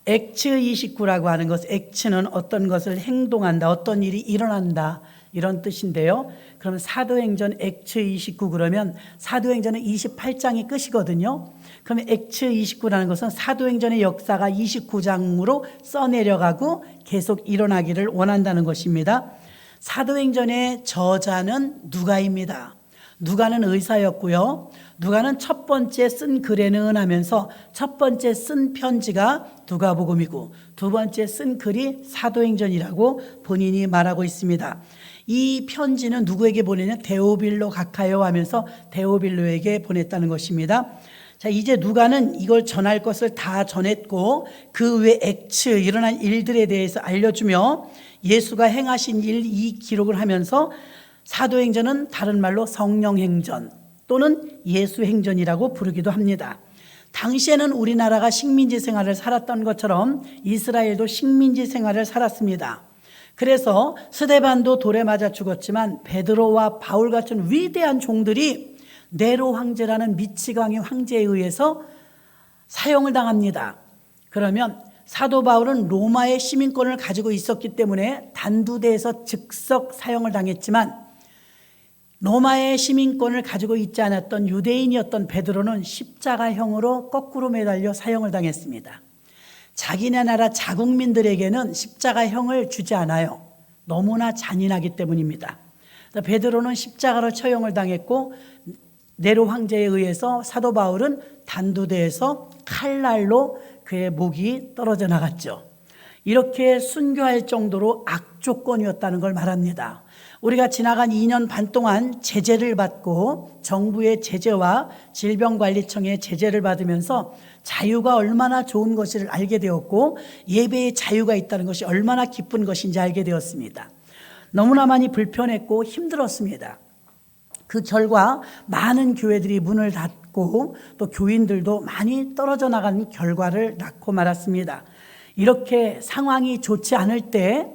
액츠 29라고 하는 것, 액츠는 어떤 것을 행동한다, 어떤 일이 일어난다 이런 뜻인데요. 그러면 사도행전 액츠 29 그러면 사도행전은 28장이 끝이거든요. 그러면 액츠 29라는 것은 사도행전의 역사가 29장으로 써내려가고 계속 일어나기를 원한다는 것입니다. 사도행전의 저자는 누가입니다. 누가는 의사였고요. 누가는 첫 번째 쓴 글에는 하면서 첫 번째 쓴 편지가 누가복음이고 두 번째 쓴 글이 사도행전이라고 본인이 말하고 있습니다. 이 편지는 누구에게 보내냐? 데오빌로 가카요 하면서 데오빌로에게 보냈다는 것입니다. 자, 이제 누가는 이걸 전할 것을 다 전했고 그 외 액츠 일어난 일들에 대해서 알려주며 예수가 행하신 일 이 기록을 하면서 사도행전은 다른 말로 성령행전 또는 예수행전이라고 부르기도 합니다. 당시에는 우리나라가 식민지 생활을 살았던 것처럼 이스라엘도 식민지 생활을 살았습니다. 그래서 스데반도 돌에 맞아 죽었지만 베드로와 바울 같은 위대한 종들이 네로 황제라는 미치광이 황제에 의해서 사형을 당합니다. 그러면 사도 바울은 로마의 시민권을 가지고 있었기 때문에 단두대에서 즉석 사형을 당했지만 로마의 시민권을 가지고 있지 않았던 유대인이었던 베드로는 십자가형으로 거꾸로 매달려 사형을 당했습니다. 자기네 나라 자국민들에게는 십자가형을 주지 않아요. 너무나 잔인하기 때문입니다. 베드로는 십자가로 처형을 당했고 네로 황제에 의해서 사도 바울은 단두대에서 칼날로 그의 목이 떨어져 나갔죠. 이렇게 순교할 정도로 악조건이었다는 걸 말합니다. 우리가 지나간 2년 반 동안 제재를 받고 정부의 제재와 질병관리청의 제재를 받으면서 자유가 얼마나 좋은 것을 알게 되었고 예배의 자유가 있다는 것이 얼마나 기쁜 것인지 알게 되었습니다. 너무나 많이 불편했고 힘들었습니다. 그 결과 많은 교회들이 문을 닫고 또 교인들도 많이 떨어져 나가는 결과를 낳고 말았습니다. 이렇게 상황이 좋지 않을 때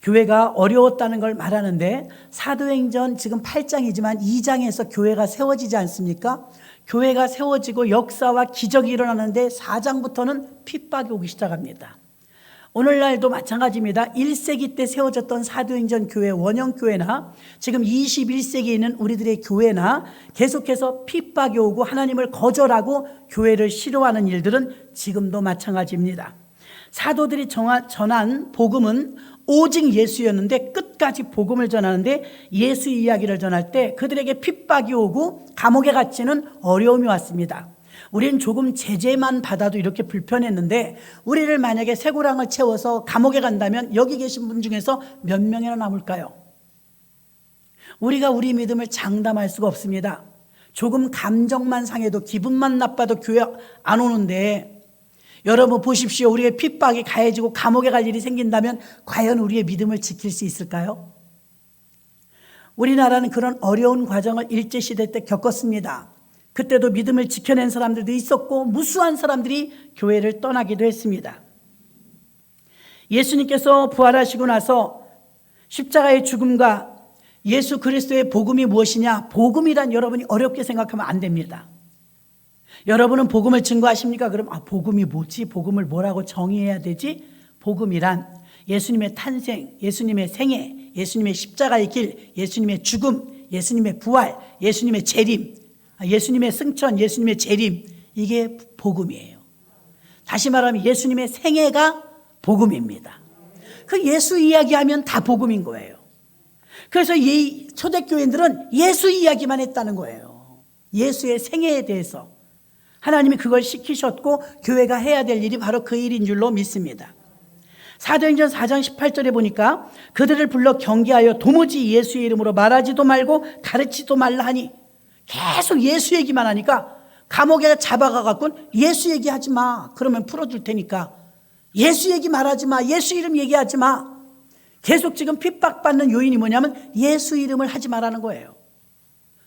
교회가 어려웠다는 걸 말하는데 사도행전 지금 8장이지만 2장에서 교회가 세워지지 않습니까? 교회가 세워지고 역사와 기적이 일어나는데 4장부터는 핍박이 오기 시작합니다. 오늘날도 마찬가지입니다. 1세기 때 세워졌던 사도행전 교회, 원형교회나 지금 21세기에 있는 우리들의 교회나 계속해서 핍박이 오고 하나님을 거절하고 교회를 싫어하는 일들은 지금도 마찬가지입니다. 사도들이 전한 복음은 오직 예수였는데 끝까지 복음을 전하는데 예수 이야기를 전할 때 그들에게 핍박이 오고 감옥에 갇히는 어려움이 왔습니다. 우리는 조금 제재만 받아도 이렇게 불편했는데 우리를 만약에 쇠고랑을 채워서 감옥에 간다면 여기 계신 분 중에서 몇 명이나 남을까요? 우리가 우리 믿음을 장담할 수가 없습니다. 조금 감정만 상해도 기분만 나빠도 교회 안 오는데 여러분 보십시오. 우리의 핍박이 가해지고 감옥에 갈 일이 생긴다면 과연 우리의 믿음을 지킬 수 있을까요? 우리나라는 그런 어려운 과정을 일제시대 때 겪었습니다. 그때도 믿음을 지켜낸 사람들도 있었고 무수한 사람들이 교회를 떠나기도 했습니다. 예수님께서 부활하시고 나서 십자가의 죽음과 예수 그리스도의 복음이 무엇이냐? 복음이란 여러분이 어렵게 생각하면 안 됩니다. 여러분은 복음을 증거하십니까? 그럼 복음이 뭐지? 복음을 뭐라고 정의해야 되지? 복음이란 예수님의 탄생, 예수님의 생애, 예수님의 십자가의 길, 예수님의 죽음, 예수님의 부활, 예수님의 재림, 예수님의 승천, 예수님의 재림, 이게 복음이에요. 다시 말하면 예수님의 생애가 복음입니다. 그 예수 이야기하면 다 복음인 거예요. 그래서 이 초대교인들은 예수 이야기만 했다는 거예요. 예수의 생애에 대해서 하나님이 그걸 시키셨고 교회가 해야 될 일이 바로 그 일인 줄로 믿습니다. 사도행전 4장 18절에 보니까 그들을 불러 경계하여 도무지 예수의 이름으로 말하지도 말고 가르치지도 말라 하니 계속 예수 얘기만 하니까 감옥에 잡아가갖고 예수 얘기하지 마. 그러면 풀어줄 테니까 예수 얘기 말하지 마. 예수 이름 얘기하지 마. 계속 지금 핍박받는 요인이 뭐냐면 예수 이름을 하지 말라는 거예요.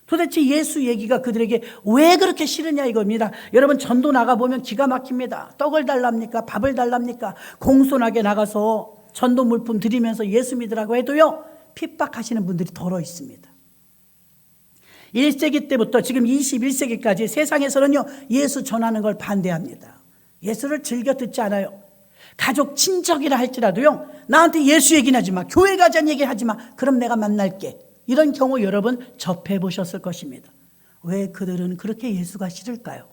도대체 예수 얘기가 그들에게 왜 그렇게 싫으냐 이겁니다. 여러분 전도 나가보면 기가 막힙니다. 떡을 달랍니까? 밥을 달랍니까? 공손하게 나가서 전도 물품 드리면서 예수 믿으라고 해도요 핍박하시는 분들이 덜어 있습니다. 1세기 때부터 지금 21세기까지 세상에서는요 예수 전하는 걸 반대합니다. 예수를 즐겨 듣지 않아요. 가족 친척이라 할지라도요, 나한테 예수 얘기는 하지 마, 교회 가자는 얘기 하지 마, 그럼 내가 만날게. 이런 경우 여러분 접해 보셨을 것입니다. 왜 그들은 그렇게 예수가 싫을까요?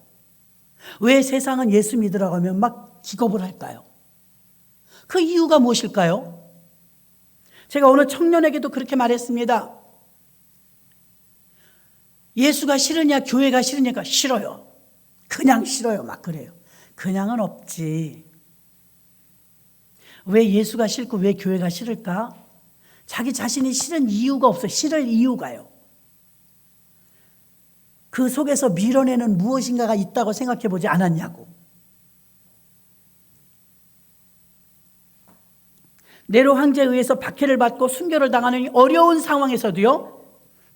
왜 세상은 예수 믿으라고 하면 막 기겁을 할까요? 그 이유가 무엇일까요? 제가 오늘 청년에게도 그렇게 말했습니다. 예수가 싫으냐 교회가 싫으냐가 싫어요. 그냥 싫어요. 막 그래요. 그냥은 없지. 왜 예수가 싫고 왜 교회가 싫을까? 자기 자신이 싫은 이유가 없어요. 싫을 이유가요. 그 속에서 밀어내는 무엇인가가 있다고 생각해 보지 않았냐고. 네로 황제에 의해서 박해를 받고 순교를 당하는 어려운 상황에서도요,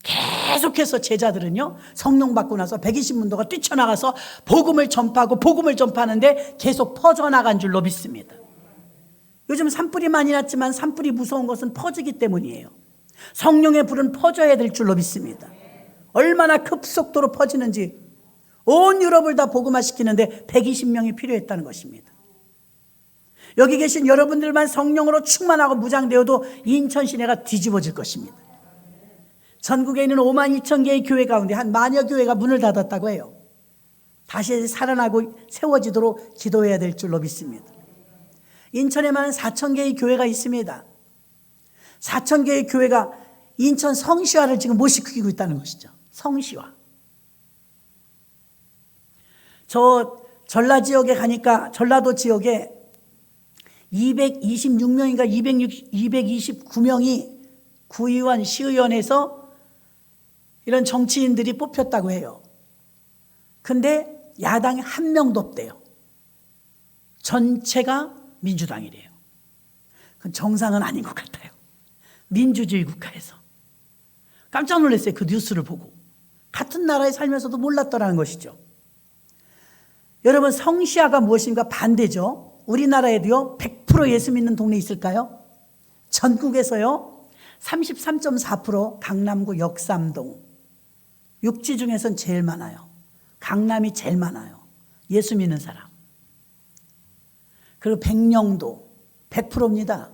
계속해서 제자들은요, 성령 받고 나서 120문도가 뛰쳐나가서 복음을 전파하고 복음을 전파하는데 계속 퍼져나간 줄로 믿습니다. 요즘 산불이 많이 났지만 산불이 무서운 것은 퍼지기 때문이에요. 성령의 불은 퍼져야 될 줄로 믿습니다. 얼마나 급속도로 퍼지는지 온 유럽을 다 복음화시키는데 120명이 필요했다는 것입니다. 여기 계신 여러분들만 성령으로 충만하고 무장되어도 인천 시내가 뒤집어질 것입니다. 전국에 있는 5만 2천 개의 교회 가운데 한 만여 교회가 문을 닫았다고 해요. 다시 살아나고 세워지도록 기도해야 될 줄로 믿습니다. 인천에만 4천 개의 교회가 있습니다. 4천 개의 교회가 인천 성시화를 지금 못 시키고 있다는 것이죠. 성시화. 저 전라 지역에 가니까 전라도 지역에 226명인가 229명이 구의원, 시의원에서 이런 정치인들이 뽑혔다고 해요. 근데 야당이 한 명도 없대요. 전체가 민주당이래요. 그건 정상은 아닌 것 같아요. 민주주의 국가에서. 깜짝 놀랐어요. 그 뉴스를 보고. 같은 나라에 살면서도 몰랐더라는 것이죠. 여러분, 성시화가 무엇인가 반대죠. 우리나라에도요 100% 예수 믿는 동네 있을까요? 전국에서요 33.4% 강남구 역삼동, 육지 중에선 제일 많아요. 강남이 제일 많아요. 예수 믿는 사람. 그리고 백령도 100%입니다.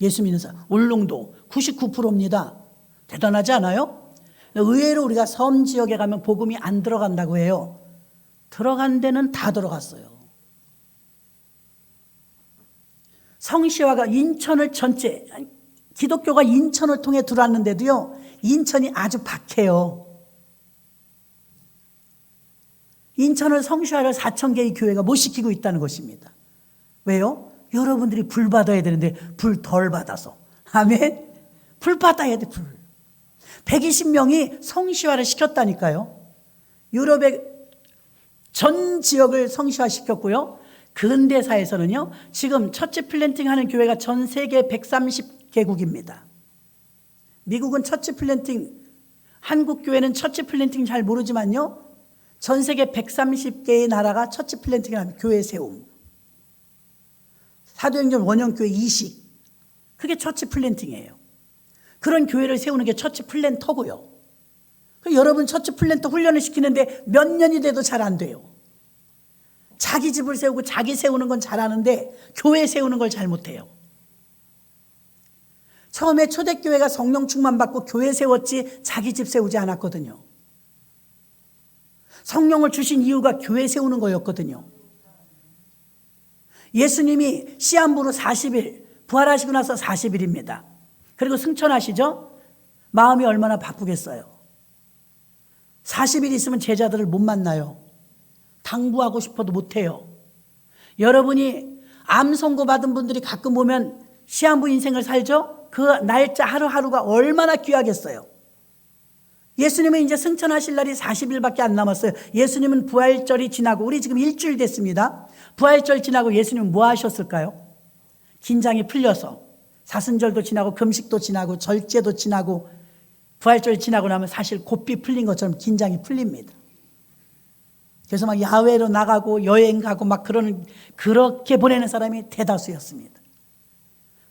예수 믿는 사람. 울릉도 99%입니다. 대단하지 않아요? 의외로 우리가 섬 지역에 가면 복음이 안 들어간다고 해요. 들어간 데는 다 들어갔어요. 성시화가 인천을 전체, 기독교가 인천을 통해 들어왔는데도요, 인천이 아주 박해요. 인천을 성시화를 4천 개의 교회가 못 시키고 있다는 것입니다. 왜요? 여러분들이 불 받아야 되는데 불 덜 받아서. 아멘? 불 받아야 돼, 불. 120명이 성시화를 시켰다니까요. 유럽의 전 지역을 성시화 시켰고요. 근대사에서는요, 지금 처치 플랜팅 하는 교회가 전 세계 130개국입니다. 미국은 처치 플랜팅, 한국 교회는 처치 플랜팅 잘 모르지만요, 전 세계 130개의 나라가 처치 플랜팅을 하는 교회 세움. 사도행전 원형교회 이식. 그게 처치 플랜팅이에요. 그런 교회를 세우는 게 처치 플랜터고요. 여러분 처치 플랜터 훈련을 시키는데 몇 년이 돼도 잘 안 돼요. 자기 집을 세우고 자기 세우는 건 잘하는데 교회 세우는 걸 잘 못해요. 처음에 초대교회가 성령 충만 받고 교회 세웠지 자기 집 세우지 않았거든요. 성령을 주신 이유가 교회 세우는 거였거든요. 예수님이 시한부로 40일, 부활하시고 나서 40일입니다. 그리고 승천하시죠? 마음이 얼마나 바쁘겠어요. 40일 있으면 제자들을 못 만나요. 당부하고 싶어도 못해요. 여러분이 암 선고 받은 분들이 가끔 보면 시한부 인생을 살죠? 그 날짜 하루하루가 얼마나 귀하겠어요. 예수님은 이제 승천하실 날이 40일밖에 안 남았어요. 예수님은 부활절이 지나고, 우리 지금 일주일 됐습니다. 부활절 지나고 예수님은 뭐 하셨을까요? 긴장이 풀려서 사순절도 지나고 금식도 지나고 절제도 지나고 부활절 지나고 나면 사실 고삐 풀린 것처럼 긴장이 풀립니다. 그래서 막 야외로 나가고 여행 가고 막 그렇게 보내는 사람이 대다수였습니다.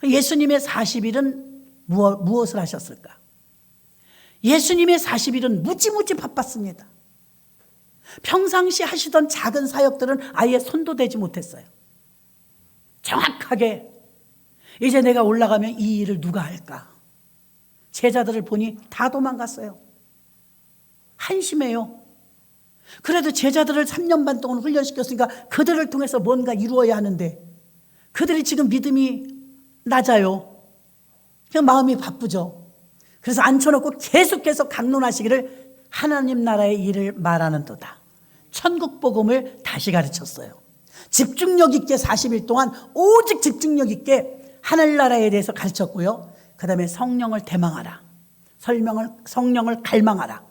예수님의 40일은 무엇을 하셨을까? 예수님의 40일은 무지무지 바빴습니다. 평상시 하시던 작은 사역들은 아예 손도 대지 못했어요. 정확하게 이제 내가 올라가면 이 일을 누가 할까? 제자들을 보니 다 도망갔어요. 한심해요. 그래도 제자들을 3년 반 동안 훈련시켰으니까 그들을 통해서 뭔가 이루어야 하는데 그들이 지금 믿음이 낮아요. 그냥 마음이 바쁘죠. 그래서 앉혀놓고 계속해서 강론하시기를 하나님 나라의 일을 말하는도다. 천국 복음을 다시 가르쳤어요. 집중력 있게 40일 동안 오직 집중력 있게 하늘나라에 대해서 가르쳤고요. 그 다음에 성령을 대망하라. 성령을 갈망하라.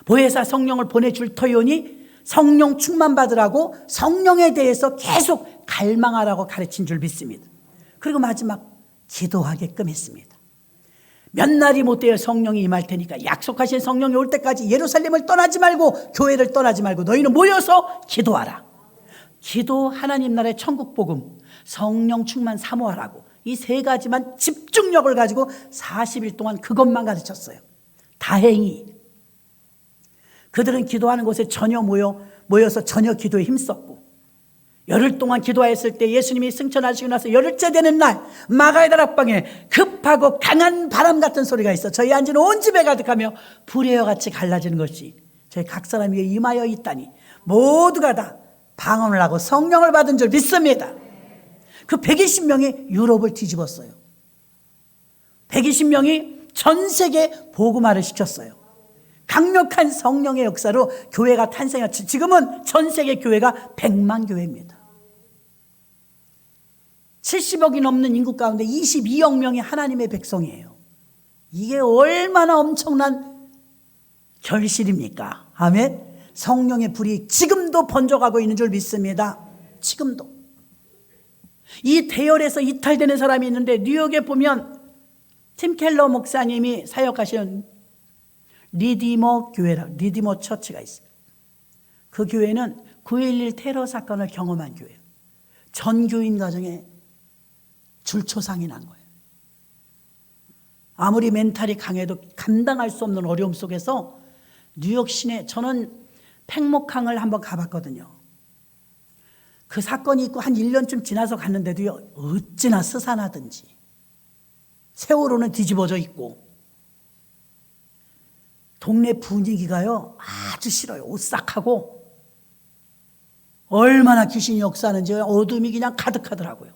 보혜사 성령을 보내줄 터이오니 성령 충만 받으라고 성령에 대해서 계속 갈망하라고 가르친 줄 믿습니다. 그리고 마지막 기도하게끔 했습니다. 몇 날이 못 되어 성령이 임할 테니까 약속하신 성령이 올 때까지 예루살렘을 떠나지 말고 교회를 떠나지 말고 너희는 모여서 기도하라. 기도, 하나님 나라의 천국 복음, 성령 충만 사모하라고 이 세 가지만 집중력을 가지고 40일 동안 그것만 가르쳤어요. 다행히 그들은 기도하는 곳에 전혀 모여서 전혀 기도에 힘썼고 열흘 동안 기도하였을 때 예수님이 승천하시고 나서 열흘째 되는 날 마가의 다락방에 급하고 강한 바람 같은 소리가 있어 저희 앉은 온 집에 가득하며 불의와 같이 갈라지는 것이 저희 각 사람 위에 임하여 있다니 모두가 다 방언을 하고 성령을 받은 줄 믿습니다. 그 120명이 유럽을 뒤집었어요. 120명이 전 세계 복음화를 시켰어요. 강력한 성령의 역사로 교회가 탄생했죠. 지금은 전 세계 교회가 100만 교회입니다. 70억이 넘는 인구 가운데 22억 명이 하나님의 백성이에요. 이게 얼마나 엄청난 결실입니까? 아멘. 성령의 불이 지금도 번져가고 있는 줄 믿습니다. 지금도. 이 대열에서 이탈되는 사람이 있는데 뉴욕에 보면 팀 켈러 목사님이 사역하시는 리디머 교회라 리디머 처치가 있어요. 그 교회는 9.11 테러 사건을 경험한 교회예요. 전 교인 가정에 줄초상이 난 거예요. 아무리 멘탈이 강해도 감당할 수 없는 어려움 속에서 뉴욕 시내 저는 팽목항을 한번 가봤거든요. 그 사건이 있고 한 1년쯤 지나서 갔는데도요 어찌나 스산하든지 세월호는 뒤집어져 있고 동네 분위기가요 아주 싫어요. 오싹하고 얼마나 귀신이 역사하는지 어둠이 그냥 가득하더라고요.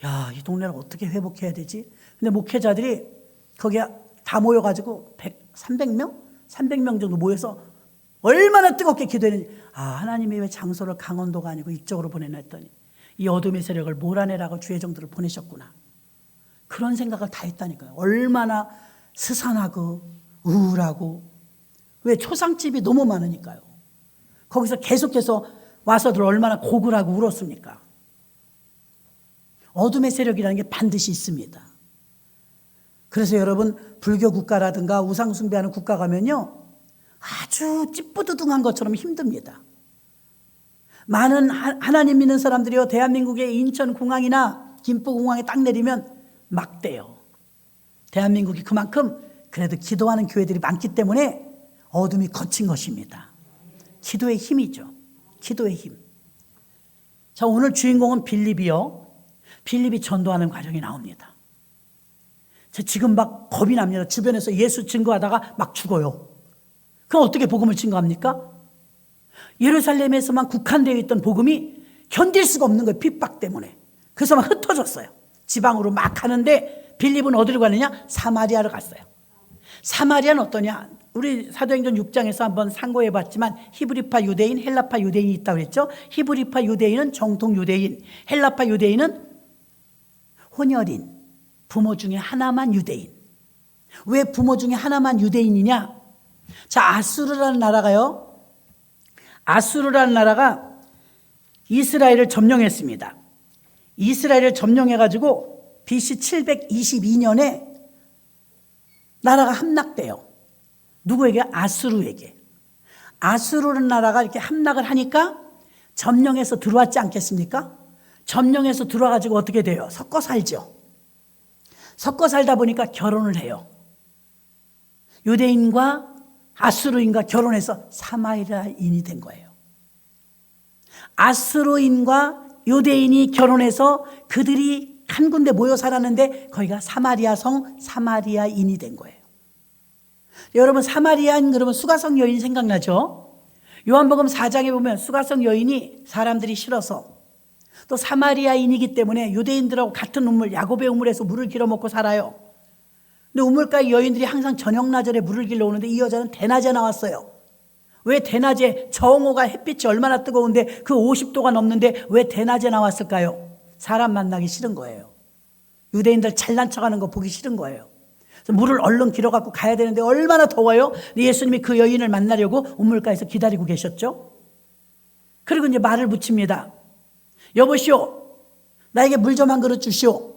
야, 이 동네를 어떻게 회복해야 되지? 근데 목회자들이 거기에 다 모여가지고 300명? 300명 정도 모여서 얼마나 뜨겁게 기도했는지 하나님이 왜 장소를 강원도가 아니고 이쪽으로 보내놨더니 이 어둠의 세력을 몰아내라고 주의 정도를 보내셨구나. 그런 생각을 다 했다니까요. 얼마나 스산하고 우울하고 왜 초상집이 너무 많으니까요. 거기서 계속해서 와서들 얼마나 고글하고 울었습니까? 어둠의 세력이라는 게 반드시 있습니다. 그래서 여러분 불교 국가라든가 우상 숭배하는 국가 가면요 아주 찌뿌두둥한 것처럼 힘듭니다. 많은 하나님 믿는 사람들이요 대한민국의 인천공항이나 김포공항에 딱 내리면 막대요. 대한민국이 그만큼 그래도 기도하는 교회들이 많기 때문에 어둠이 거친 것입니다. 기도의 힘이죠. 기도의 힘. 자, 오늘 주인공은 빌립이요. 빌립이 전도하는 과정이 나옵니다. 지금 막 겁이 납니다. 주변에서 예수 증거하다가 막 죽어요. 그럼 어떻게 복음을 증거합니까? 예루살렘에서만 국한되어 있던 복음이 견딜 수가 없는 거예요. 핍박 때문에. 그래서 막 흩어졌어요. 지방으로 막 가는데 빌립은 어디로 가느냐? 사마리아로 갔어요. 사마리아는 어떠냐? 우리 사도행전 6장에서 한번 상고해 봤지만 히브리파 유대인, 헬라파 유대인이 있다고 그랬죠. 히브리파 유대인은 정통 유대인, 헬라파 유대인은 혼혈인, 부모 중에 하나만 유대인. 왜 부모 중에 하나만 유대인이냐? 자, 아수르라는 나라가요. 아수르라는 나라가 이스라엘을 점령했습니다. 이스라엘을 점령해가지고 BC 722년에 나라가 함락돼요. 누구에게? 아수르에게. 아수르라는 나라가 이렇게 함락을 하니까 점령해서 들어왔지 않겠습니까? 점령해서 들어와가지고 어떻게 돼요? 섞어 살죠. 섞어 살다 보니까 결혼을 해요. 유대인과 아수르인과 결혼해서 사마리아인이 된 거예요. 아수르인과 유대인이 결혼해서 그들이 한 군데 모여 살았는데 거기가 사마리아 성 사마리아인이 된 거예요. 여러분 사마리아인 그러면 수가성 여인 생각나죠? 요한복음 4장에 보면 수가성 여인이 사람들이 싫어서 또 사마리아인이기 때문에 유대인들하고 같은 우물 야곱의 우물에서 물을 길어 먹고 살아요. 근데 우물가의 여인들이 항상 저녁나절에 물을 길러 오는데 이 여자는 대낮에 나왔어요. 왜 대낮에 정오가 햇빛이 얼마나 뜨거운데 그 50도가 넘는데 왜 대낮에 나왔을까요? 사람 만나기 싫은 거예요. 유대인들 잘난 척하는 거 보기 싫은 거예요. 그래서 물을 얼른 길어 갖고 가야 되는데 얼마나 더워요. 예수님이 그 여인을 만나려고 우물가에서 기다리고 계셨죠. 그리고 이제 말을 붙입니다. 여보시오, 나에게 물 좀 한 그릇 주시오.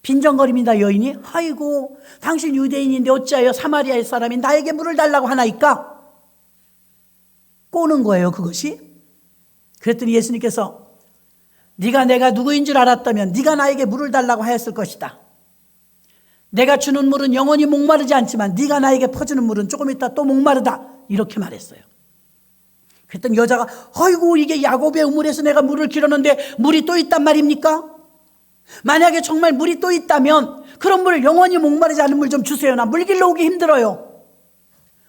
빈정거립니다. 여인이. 아이고, 당신 유대인인데 어찌하여 사마리아의 사람이 나에게 물을 달라고 하나이까? 꼬는 거예요, 그것이. 그랬더니 예수님께서 네가 내가 누구인 줄 알았다면 네가 나에게 물을 달라고 하였을 것이다. 내가 주는 물은 영원히 목마르지 않지만 네가 나에게 퍼주는 물은 조금 있다 또 목마르다. 이렇게 말했어요. 그랬더니 여자가 아이고, 이게 야곱의 우물에서 내가 물을 길었는데 물이 또 있단 말입니까? 만약에 정말 물이 또 있다면 그런 물을 영원히 목마르지 않은 물 좀 주세요. 나 물 길러 오기 힘들어요.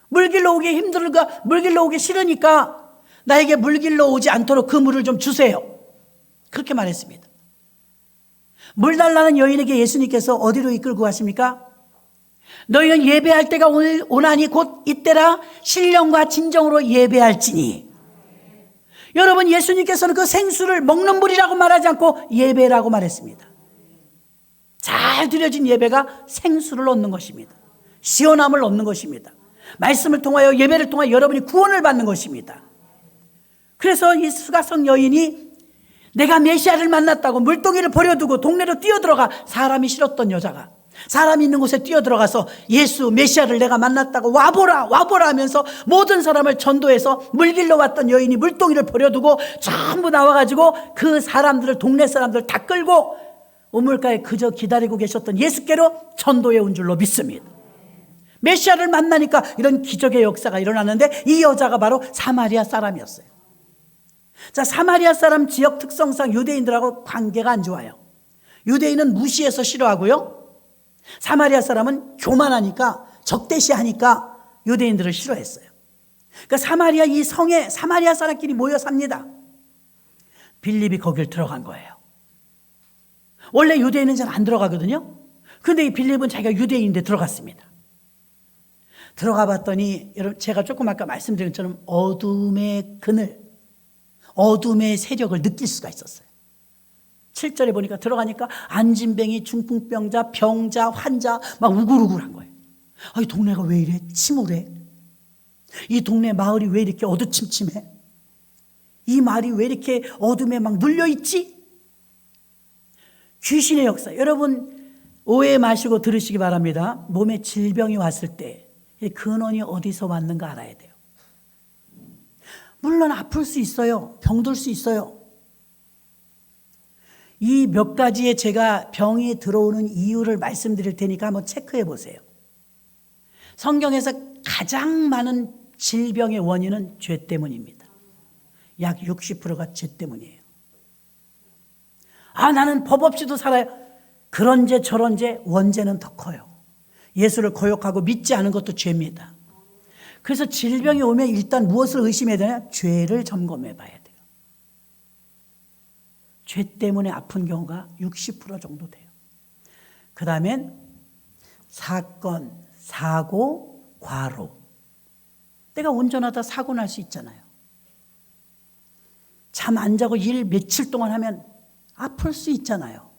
물 길러 오기 힘들까? 물 길러 오기 싫으니까 나에게 물 길러 오지 않도록 그 물을 좀 주세요. 그렇게 말했습니다. 물 달라는 여인에게 예수님께서 어디로 이끌고 가십니까? 너희는 예배할 때가 오나니 곧 이때라 신령과 진정으로 예배할지니. 여러분, 예수님께서는 그 생수를 먹는 물이라고 말하지 않고 예배라고 말했습니다. 잘 드려진 예배가 생수를 얻는 것입니다. 시원함을 얻는 것입니다. 말씀을 통하여 예배를 통하여 여러분이 구원을 받는 것입니다. 그래서 이 수가성 여인이 내가 메시아를 만났다고 물동이를 버려두고 동네로 뛰어들어가, 사람이 싫었던 여자가 사람이 있는 곳에 뛰어들어가서 예수 메시아를 내가 만났다고 와보라 와보라 하면서 모든 사람을 전도해서 물 길러 왔던 여인이 물동이를 버려두고 전부 나와가지고 그 사람들을, 동네 사람들 다 끌고 우물가에 그저 기다리고 계셨던 예수께로 전도해 온 줄로 믿습니다. 메시아를 만나니까 이런 기적의 역사가 일어났는데 이 여자가 바로 사마리아 사람이었어요. 자, 사마리아 사람 지역 특성상 유대인들하고 관계가 안 좋아요. 유대인은 무시해서 싫어하고요, 사마리아 사람은 교만하니까, 적대시하니까 유대인들을 싫어했어요. 그러니까 사마리아 이 성에 사마리아 사람끼리 모여 삽니다. 빌립이 거길 들어간 거예요. 원래 유대인은 잘 안 들어가거든요. 그런데 이 빌립은 자기가 유대인인데 들어갔습니다. 들어가 봤더니 여러분, 제가 조금 아까 말씀드린 것처럼 어둠의 그늘, 어둠의 세력을 느낄 수가 있었어요. 7절에 보니까 들어가니까 안진뱅이, 중풍병자, 병자, 환자 막 우글우글한 거예요. 이 동네가 왜 이래 침울해? 이 동네 마을이 왜 이렇게 어두침침해? 이 마을이 왜 이렇게 어둠에 막 눌려있지? 귀신의 역사. 여러분, 오해 마시고 들으시기 바랍니다. 몸에 질병이 왔을 때 근원이 어디서 왔는가 알아야 돼요. 물론 아플 수 있어요. 병들 수 있어요. 이 몇 가지의 제가 병이 들어오는 이유를 말씀드릴 테니까 한번 체크해 보세요. 성경에서 가장 많은 질병의 원인은 죄 때문입니다. 약 60%가 죄 때문이에요. 나는 법 없이도 살아요. 그런 죄 저런 죄, 원죄는 더 커요. 예수를 거역하고 믿지 않은 것도 죄입니다. 그래서 질병이 오면 일단 무엇을 의심해야 되냐? 죄를 점검해 봐야 돼요. 죄 때문에 아픈 경우가 60% 정도 돼요. 그 다음엔 사건, 사고, 과로. 내가 운전하다 사고 날 수 있잖아요. 잠 안 자고 일 며칠 동안 하면 아플 수 있잖아요.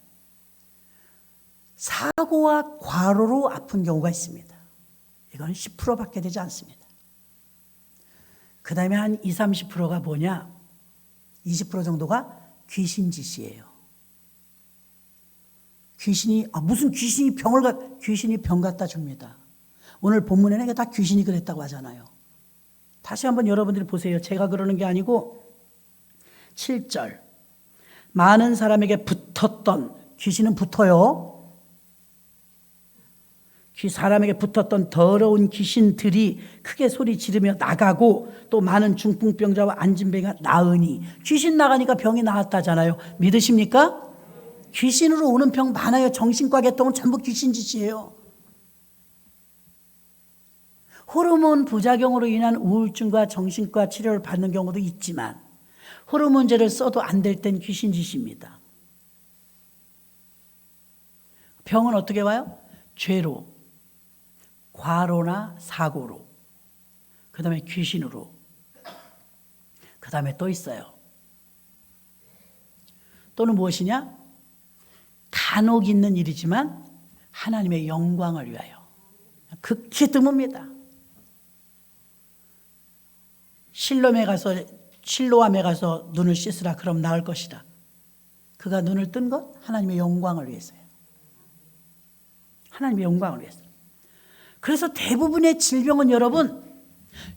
사고와 과로로 아픈 경우가 있습니다. 이건 10%밖에 되지 않습니다. 그 다음에 한 20, 30%가 뭐냐? 20% 정도가 귀신짓이에요. 귀신이, 무슨 귀신이 귀신이 병 갖다 줍니다. 오늘 본문에는 이게 다 귀신이 그랬다고 하잖아요. 다시 한번 여러분들이 보세요. 제가 그러는 게 아니고 7절. 많은 사람에게 붙었던, 귀신은 붙어요. 사람에게 붙었던 더러운 귀신들이 크게 소리 지르며 나가고 또 많은 중풍병자와 안진뱅이가 나으니, 귀신 나가니까 병이 나았다잖아요. 믿으십니까? 귀신으로 오는 병 많아요. 정신과 계통은 전부 귀신 짓이에요. 호르몬 부작용으로 인한 우울증과 정신과 치료를 받는 경우도 있지만 호르몬제를 써도 안 될 땐 귀신 짓입니다. 병은 어떻게 와요? 죄로, 과로나 사고로, 그 다음에 귀신으로, 그 다음에 또 있어요. 또는 무엇이냐? 간혹 있는 일이지만 하나님의 영광을 위하여. 극히 드뭅니다. 실로암에 가서 눈을 씻으라, 그럼 나을 것이다. 그가 눈을 뜬 것 하나님의 영광을 위해서요. 하나님의 영광을 위해서. 그래서 대부분의 질병은 여러분,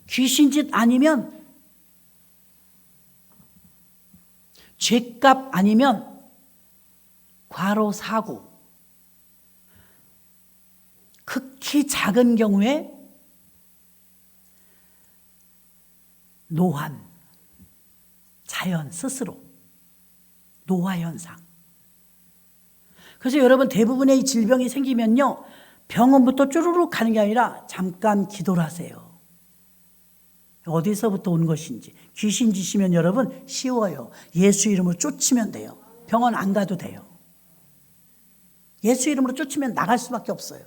귀신짓 아니면, 죄값 아니면 과로, 사고, 극히 작은 경우에 노환, 자연 스스로 노화 현상. 그래서 여러분, 대부분의 이 질병이 생기면요, 병원부터 쪼르륵 가는 게 아니라 잠깐 기도를 하세요. 어디서부터 온 것인지. 귀신 지시면 여러분 쉬워요. 예수 이름으로 쫓으면 돼요. 병원 안 가도 돼요. 예수 이름으로 쫓으면 나갈 수밖에 없어요.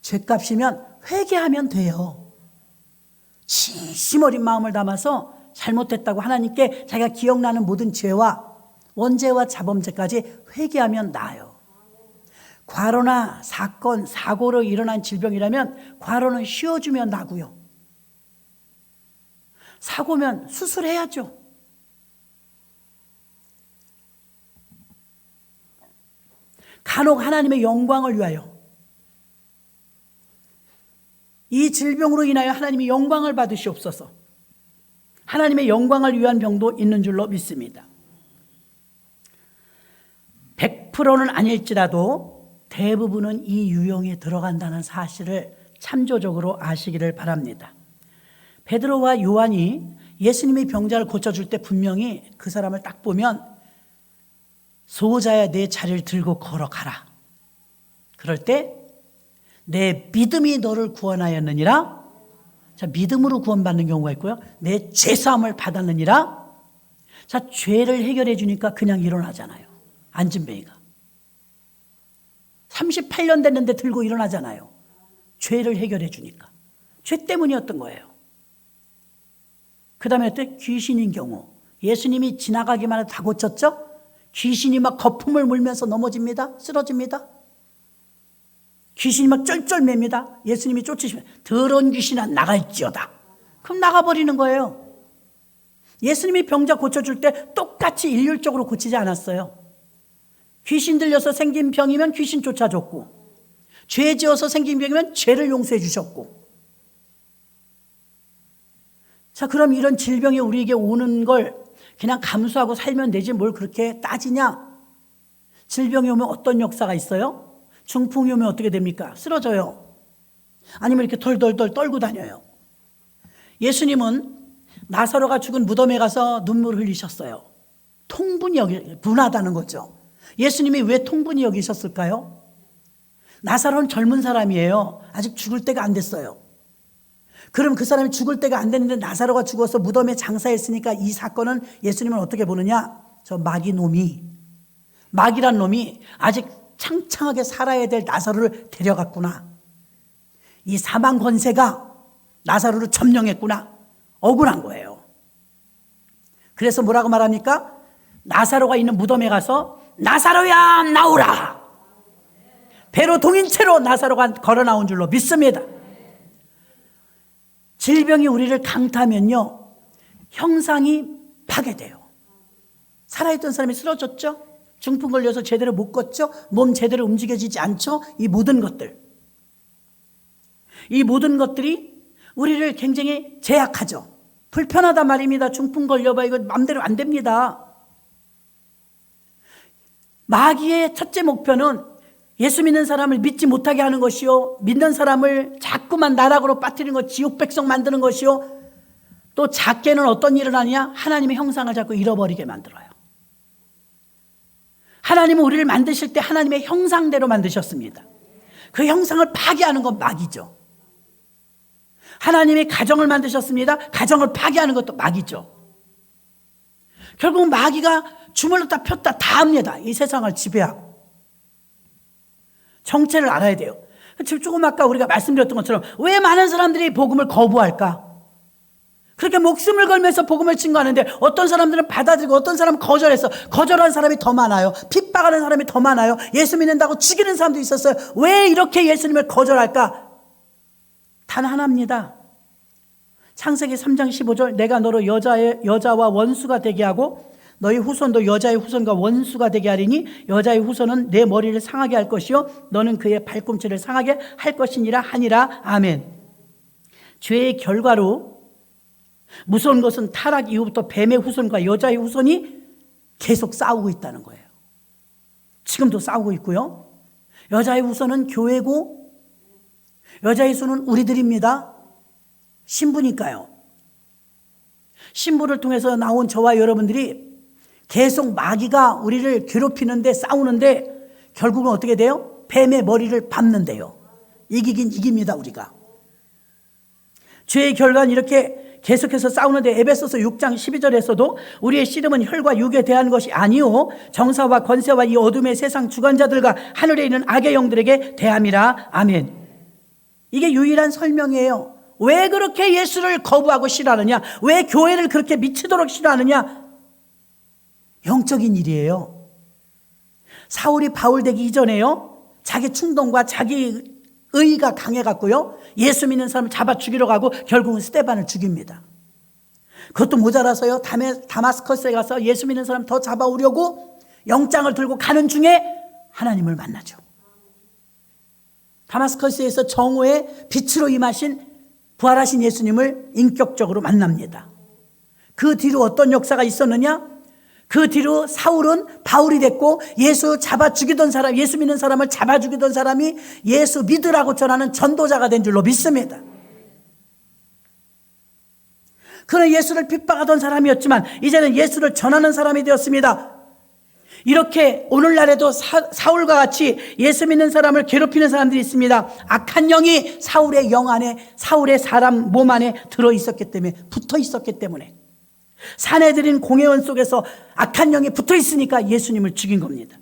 죄값이면 회개하면 돼요. 진심 어린 마음을 담아서 잘못했다고 하나님께 자기가 기억나는 모든 죄와 원죄와 자범죄까지 회개하면 나아요. 과로나 사건, 사고로 일어난 질병이라면 과로는 쉬어주면 나고요. 사고면 수술해야죠. 간혹 하나님의 영광을 위하여, 이 질병으로 인하여 하나님이 영광을 받으시옵소서. 하나님의 영광을 위한 병도 있는 줄로 믿습니다. 100%는 아닐지라도 대부분은 이 유형에 들어간다는 사실을 참조적으로 아시기를 바랍니다. 베드로와 요한이 예수님이 병자를 고쳐줄 때 분명히 그 사람을 딱 보면, 소자야 내 자리를 들고 걸어가라. 그럴 때 내 믿음이 너를 구원하였느니라. 자, 믿음으로 구원받는 경우가 있고요. 내 죄사함을 받았느니라. 자, 죄를 해결해 주니까 그냥 일어나잖아요. 안진뱅이가 38년 됐는데 들고 일어나잖아요. 죄를 해결해 주니까. 죄 때문이었던 거예요. 그 다음에 또 귀신인 경우, 예수님이 지나가기만 해도 다 고쳤죠? 귀신이 막 거품을 물면서 넘어집니다. 쓰러집니다. 귀신이 막 쩔쩔맵니다. 예수님이 쫓으시면 더러운 귀신아 나갈지어다. 그럼 나가버리는 거예요. 예수님이 병자 고쳐줄 때 똑같이 일률적으로 고치지 않았어요. 귀신 들려서 생긴 병이면 귀신 쫓아줬고, 죄 지어서 생긴 병이면 죄를 용서해 주셨고. 자, 그럼 이런 질병이 우리에게 오는 걸 그냥 감수하고 살면 되지 뭘 그렇게 따지냐? 질병이 오면 어떤 역사가 있어요? 중풍이 오면 어떻게 됩니까? 쓰러져요. 아니면 이렇게 덜덜덜 떨고 다녀요. 예수님은 나사로가 죽은 무덤에 가서 눈물을 흘리셨어요. 통분이 분하다는 거죠. 예수님이 왜 통분이 여기셨을까요? 나사로는 젊은 사람이에요. 아직 죽을 때가 안 됐어요. 그럼 그 사람이 죽을 때가 안 됐는데 나사로가 죽어서 무덤에 장사했으니까 이 사건은 예수님은 어떻게 보느냐? 저 마귀란 놈이 아직 창창하게 살아야 될 나사로를 데려갔구나. 이 사망 권세가 나사로를 점령했구나. 억울한 거예요. 그래서 뭐라고 말합니까? 나사로가 있는 무덤에 가서 나사로야 나오라. 배로 동인 채로 나사로가 걸어 나온 줄로 믿습니다. 질병이 우리를 강타하면요, 형상이 파괴돼요. 살아있던 사람이 쓰러졌죠? 중풍 걸려서 제대로 못 걷죠? 몸 제대로 움직여지지 않죠? 이 모든 것들이 우리를 굉장히 제약하죠. 불편하단 말입니다. 중풍 걸려봐. 이거 마음대로 안 됩니다. 마귀의 첫째 목표는 예수 믿는 사람을 믿지 못하게 하는 것이요, 믿는 사람을 자꾸만 나락으로 빠뜨리는 것, 지옥 백성 만드는 것이요, 또 작게는 어떤 일을 하느냐? 하나님의 형상을 자꾸 잃어버리게 만들어요. 하나님은 우리를 만드실 때 하나님의 형상대로 만드셨습니다. 그 형상을 파괴하는 건 마귀죠. 하나님이 가정을 만드셨습니다. 가정을 파괴하는 것도 마귀죠. 결국 마귀가 주물렀다 폈다 다 합니다. 이 세상을 지배하고. 정체를 알아야 돼요. 조금 아까 우리가 말씀드렸던 것처럼 왜 많은 사람들이 복음을 거부할까? 그렇게 목숨을 걸면서 복음을 증거하는데 어떤 사람들은 받아들이고 어떤 사람은 거절해서, 거절하는 사람이 더 많아요. 핍박하는 사람이 더 많아요. 예수 믿는다고 죽이는 사람도 있었어요. 왜 이렇게 예수님을 거절할까? 단 하나입니다. 창세기 3장 15절, 내가 너로 여자와 원수가 되게 하고 너희 후손도 여자의 후손과 원수가 되게 하리니 여자의 후손은 내 머리를 상하게 할 것이요 너는 그의 발꿈치를 상하게 할 것이니라 하니라. 아멘. 죄의 결과로 무서운 것은 타락 이후부터 뱀의 후손과 여자의 후손이 계속 싸우고 있다는 거예요. 지금도 싸우고 있고요. 여자의 후손은 교회고 여자의 후손은 우리들입니다. 신부니까요. 신부를 통해서 나온 저와 여러분들이 계속 마귀가 우리를 괴롭히는데, 싸우는데 결국은 어떻게 돼요? 뱀의 머리를 밟는데요. 이기긴 이깁니다. 우리가. 죄의 결과는 이렇게 계속해서 싸우는데 에베소서 6장 12절에서도 우리의 씨름은 혈과 육에 대한 것이 아니요 정사와 권세와 이 어둠의 세상 주관자들과 하늘에 있는 악의 영들에게 대함이라. 아멘. 이게 유일한 설명이에요. 왜 그렇게 예수를 거부하고 싫어하느냐? 왜 교회를 그렇게 미치도록 싫어하느냐? 영적인 일이에요. 사울이 바울 되기 이전에요, 자기 충동과 자기 의의가 강해갖고요, 예수 믿는 사람을 잡아 죽이려고 하고 결국은 스데반을 죽입니다. 그것도 모자라서요, 다마스커스에 가서 예수 믿는 사람 더 잡아오려고 영장을 들고 가는 중에 하나님을 만나죠. 다마스커스에서 정오의 빛으로 임하신 부활하신 예수님을 인격적으로 만납니다. 그 뒤로 어떤 역사가 있었느냐? 그 뒤로 사울은 바울이 됐고 예수 잡아 죽이던 사람, 예수 믿는 사람을 잡아 죽이던 사람이 예수 믿으라고 전하는 전도자가 된 줄로 믿습니다. 그는 예수를 핍박하던 사람이었지만 이제는 예수를 전하는 사람이 되었습니다. 이렇게 오늘날에도 사울과 같이 예수 믿는 사람을 괴롭히는 사람들이 있습니다. 악한 영이 사울의 영 안에, 사울의 사람 몸 안에 들어있었기 때문에, 붙어 있었기 때문에, 사내들인 공회원 속에서 악한 영이 붙어 있으니까 예수님을 죽인 겁니다.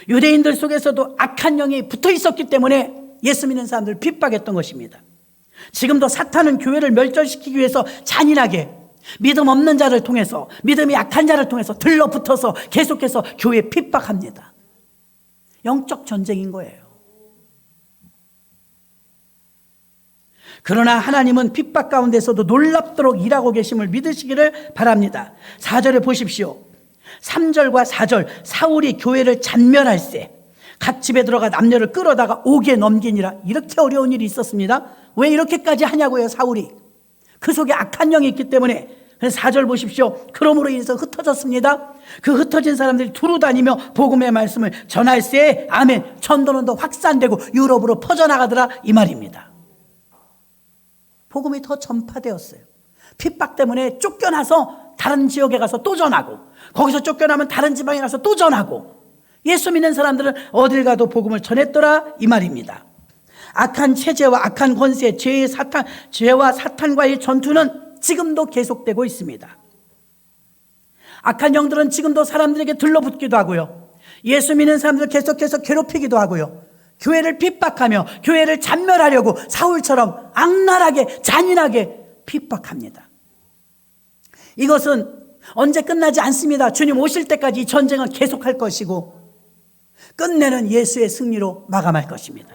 유대인들 속에서도 악한 영이 붙어 있었기 때문에 예수 믿는 사람들을 핍박했던 것입니다. 지금도 사탄은 교회를 멸절시키기 위해서 잔인하게 믿음 없는 자를 통해서, 믿음이 약한 자를 통해서 들러붙어서 계속해서 교회에 핍박합니다. 영적 전쟁인 거예요. 그러나 하나님은 핍박 가운데서도 놀랍도록 일하고 계심을 믿으시기를 바랍니다. 4절에 보십시오. 3절과 4절, 사울이 교회를 잔멸할세 각 집에 들어가 남녀를 끌어다가 옥에 넘기니라. 이렇게 어려운 일이 있었습니다. 왜 이렇게까지 하냐고요? 사울이 그 속에 악한 영이 있기 때문에. 4절 보십시오. 그러므로 인해서 흩어졌습니다. 그 흩어진 사람들이 두루 다니며 복음의 말씀을 전할세. 아멘. 전도는 더 확산되고 유럽으로 퍼져나가더라, 이 말입니다. 복음이 더 전파되었어요. 핍박 때문에 쫓겨나서 다른 지역에 가서 또 전하고, 거기서 쫓겨나면 다른 지방에 가서 또 전하고, 예수 믿는 사람들은 어딜 가도 복음을 전했더라, 이 말입니다. 악한 체제와 악한 권세, 죄와 사탄과의 전투는 지금도 계속되고 있습니다. 악한 영들은 지금도 사람들에게 들러붙기도 하고요, 예수 믿는 사람들을 계속해서 괴롭히기도 하고요, 교회를 핍박하며 교회를 잔멸하려고 사울처럼 악랄하게 잔인하게 핍박합니다. 이것은 언제 끝나지 않습니다. 주님 오실 때까지 이 전쟁은 계속할 것이고 끝내는 예수의 승리로 마감할 것입니다.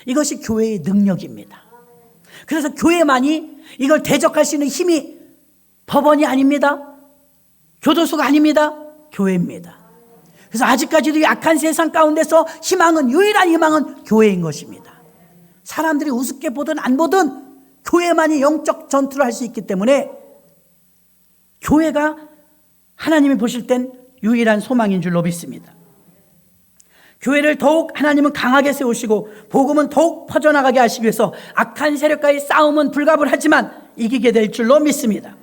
이것이 교회의 능력입니다. 그래서 교회만이 이걸 대적할 수 있는 힘이 법원이 아닙니다. 교도소가 아닙니다. 교회입니다. 그래서 아직까지도 이 악한 세상 가운데서 희망은, 유일한 희망은 교회인 것입니다. 사람들이 우습게 보든 안 보든 교회만이 영적 전투를 할 수 있기 때문에 교회가 하나님이 보실 땐 유일한 소망인 줄로 믿습니다. 교회를 더욱 하나님은 강하게 세우시고 복음은 더욱 퍼져나가게 하시기 위해서 악한 세력과의 싸움은 불가불하지만 이기게 될 줄로 믿습니다.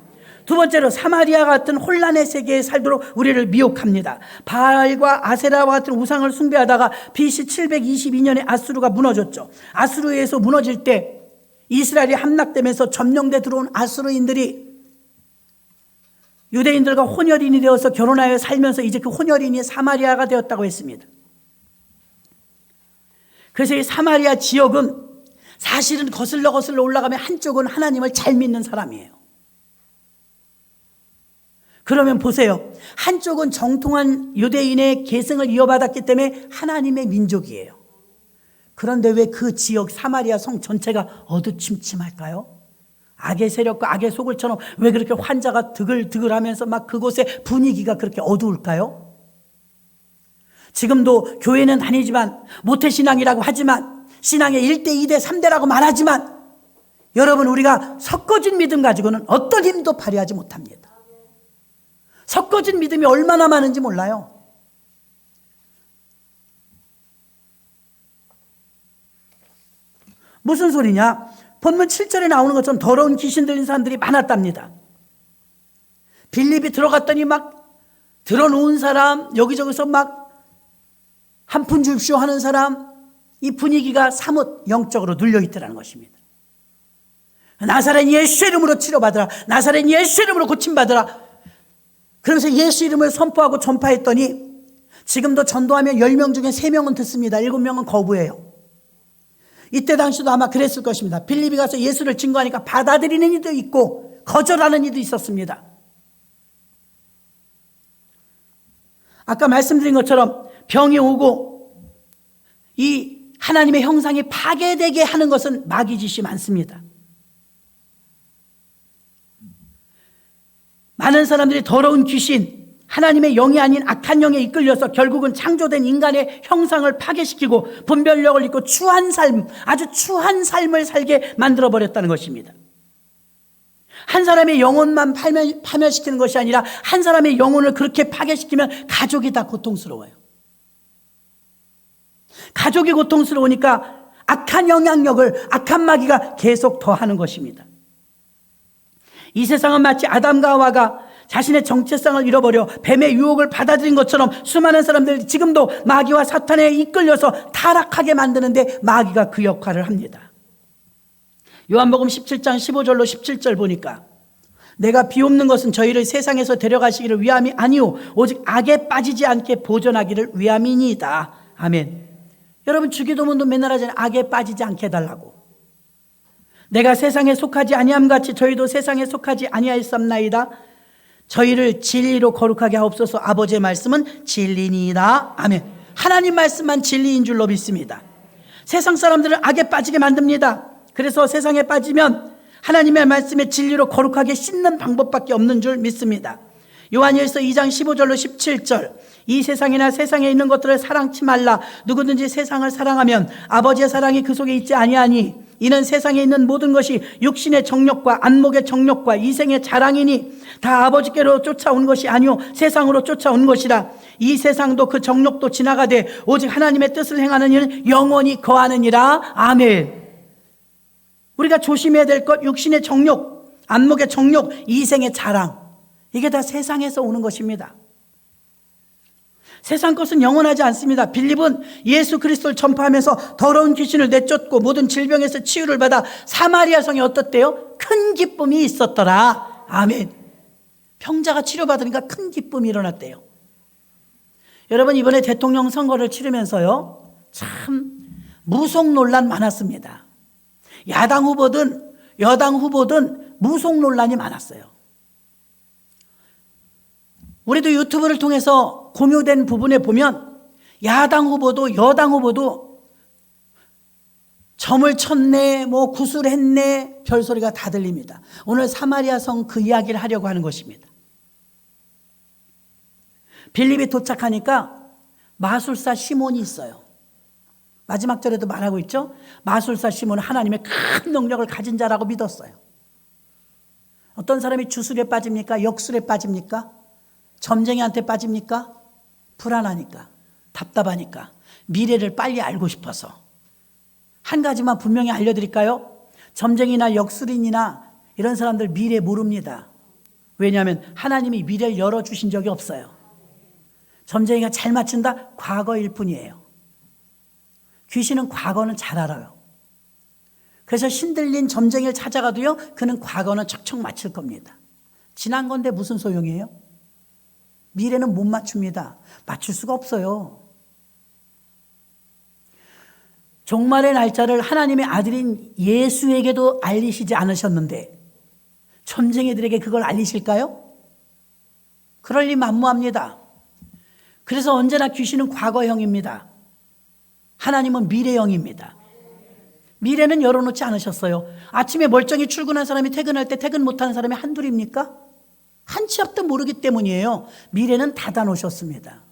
두 번째로 사마리아 같은 혼란의 세계에 살도록 우리를 미혹합니다. 바알과 아세라와 같은 우상을 숭배하다가 BC 722년에 아수르가 무너졌죠. 아수르에서 무너질 때 이스라엘이 함락되면서 점령돼 들어온 아수르인들이 유대인들과 혼혈인이 되어서 결혼하여 살면서 이제 그 혼혈인이 사마리아가 되었다고 했습니다. 그래서 이 사마리아 지역은 사실은 거슬러 올라가면 한쪽은 하나님을 잘 믿는 사람이에요. 그러면 보세요. 한쪽은 정통한 유대인의 계승을 이어받았기 때문에 하나님의 민족이에요. 그런데 왜 그 지역 사마리아 성 전체가 어두침침할까요? 악의 세력과 악의 소굴처럼 왜 그렇게 환자가 드글드글하면서 막 그곳의 분위기가 그렇게 어두울까요? 지금도 교회는 다니지만 모태신앙이라고 하지만 신앙의 1대, 2대, 3대라고 말하지만 여러분 우리가 섞어진 믿음 가지고는 어떤 힘도 발휘하지 못합니다. 섞어진 믿음이 얼마나 많은지 몰라요. 무슨 소리냐? 본문 7절에 나오는 것처럼 더러운 귀신 들린 사람들이 많았답니다. 빌립이 들어갔더니 막 들어놓은 사람, 여기저기서 막 한 푼 줍쇼 하는 사람, 이 분위기가 사뭇 영적으로 눌려있더라는 것입니다. 나사렛 예수 이름으로 치료받으라, 나사렛 예수 이름으로 고침받으라. 그러면서 예수 이름을 선포하고 전파했더니 지금도 전도하면 10명 중에 3명은 듣습니다. 7명은 거부해요. 이때 당시도 아마 그랬을 것입니다. 빌립이 가서 예수를 증거하니까 받아들이는 이도 있고 거절하는 이도 있었습니다. 아까 말씀드린 것처럼 병이 오고 이 하나님의 형상이 파괴되게 하는 것은 마귀 짓이 많습니다. 많은 사람들이 더러운 귀신, 하나님의 영이 아닌 악한 영에 이끌려서 결국은 창조된 인간의 형상을 파괴시키고 분별력을 잃고 추한 삶, 아주 추한 삶을 살게 만들어버렸다는 것입니다. 한 사람의 영혼만 파멸시키는 것이 아니라 한 사람의 영혼을 그렇게 파괴시키면 가족이 다 고통스러워요. 가족이 고통스러우니까 악한 영향력을 악한 마귀가 계속 더하는 것입니다. 이 세상은 마치 아담과 하와가 자신의 정체성을 잃어버려 뱀의 유혹을 받아들인 것처럼 수많은 사람들이 지금도 마귀와 사탄에 이끌려서 타락하게 만드는데 마귀가 그 역할을 합니다. 요한복음 17장 15절로 17절 보니까 내가 비옵는 것은 저희를 세상에서 데려가시기를 위함이 아니오 오직 악에 빠지지 않게 보존하기를 위함이니이다. 아멘. 여러분 주기도문도 맨날 하잖아요. 악에 빠지지 않게 해달라고. 내가 세상에 속하지 아니함같이 저희도 세상에 속하지 아니하였사옵나이다. 저희를 진리로 거룩하게 하옵소서. 아버지의 말씀은 진리니이다. 아멘. 하나님 말씀만 진리인 줄로 믿습니다. 세상 사람들을 악에 빠지게 만듭니다. 그래서 세상에 빠지면 하나님의 말씀의 진리로 거룩하게 씻는 방법밖에 없는 줄 믿습니다. 요한일서 2장 15절로 17절 이 세상이나 세상에 있는 것들을 사랑치 말라. 누구든지 세상을 사랑하면 아버지의 사랑이 그 속에 있지 아니하니 이는 세상에 있는 모든 것이 육신의 정욕과 안목의 정욕과 이생의 자랑이니 다 아버지께로 쫓아온 것이 아니오 세상으로 쫓아온 것이라. 이 세상도 그 정욕도 지나가되 오직 하나님의 뜻을 행하는 이는 영원히 거하느니라. 아멘. 우리가 조심해야 될 것 육신의 정욕, 안목의 정욕, 이생의 자랑 이게 다 세상에서 오는 것입니다. 세상 것은 영원하지 않습니다. 빌립은 예수 그리스도를 전파하면서 더러운 귀신을 내쫓고 모든 질병에서 치유를 받아 사마리아 성에 어떻대요? 큰 기쁨이 있었더라. 아멘. 병자가 치료받으니까 큰 기쁨이 일어났대요. 여러분 이번에 대통령 선거를 치르면서요 참 무속 논란 많았습니다. 야당 후보든 여당 후보든 무속 논란이 많았어요. 우리도 유튜브를 통해서 공유된 부분에 보면 야당 후보도 여당 후보도 점을 쳤네, 뭐 구술했네, 별소리가 다 들립니다. 오늘 사마리아 성 그 이야기를 하려고 하는 것입니다. 빌립이 도착하니까 마술사 시몬이 있어요. 마지막 절에도 말하고 있죠. 마술사 시몬은 하나님의 큰 능력을 가진 자라고 믿었어요. 어떤 사람이 주술에 빠집니까? 역술에 빠집니까? 점쟁이한테 빠집니까? 불안하니까. 답답하니까. 미래를 빨리 알고 싶어서. 한 가지만 분명히 알려드릴까요? 점쟁이나 역술인이나 이런 사람들 미래 모릅니다. 왜냐하면 하나님이 미래를 열어주신 적이 없어요. 점쟁이가 잘 맞춘다? 과거일 뿐이에요. 귀신은 과거는 잘 알아요. 그래서 신들린 점쟁이를 찾아가도요, 그는 과거는 척척 맞힐 겁니다. 지난 건데 무슨 소용이에요? 미래는 못 맞춥니다. 맞출 수가 없어요. 종말의 날짜를 하나님의 아들인 예수에게도 알리시지 않으셨는데 점쟁이들에게 그걸 알리실까요? 그럴 리 만무합니다. 그래서 언제나 귀신은 과거형입니다. 하나님은 미래형입니다. 미래는 열어놓지 않으셨어요. 아침에 멀쩡히 출근한 사람이 퇴근할 때 퇴근 못하는 사람이 한둘입니까? 한치 앞도 모르기 때문이에요. 미래는 닫아놓으셨습니다.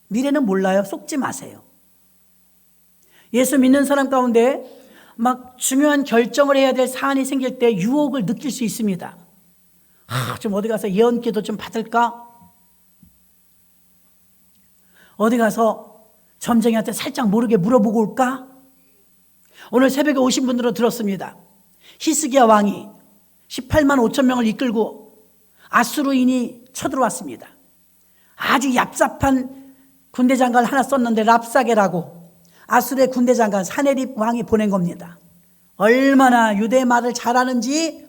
미래는 몰라요. 속지 마세요. 예수 믿는 사람 가운데 막 중요한 결정을 해야 될 사안이 생길 때 유혹을 느낄 수 있습니다. 좀 어디 가서 예언기도 좀 받을까? 어디 가서 점쟁이한테 살짝 모르게 물어보고 올까? 오늘 새벽에 오신 분들은 들었습니다. 히스기야 왕이 18만 5천 명을 이끌고 아수르인이 쳐들어왔습니다. 아주 얍삽한 군대 장관을 하나 썼는데 랍사게라고 아수르의 군대 장관 사네립 왕이 보낸 겁니다. 얼마나 유대 말을 잘하는지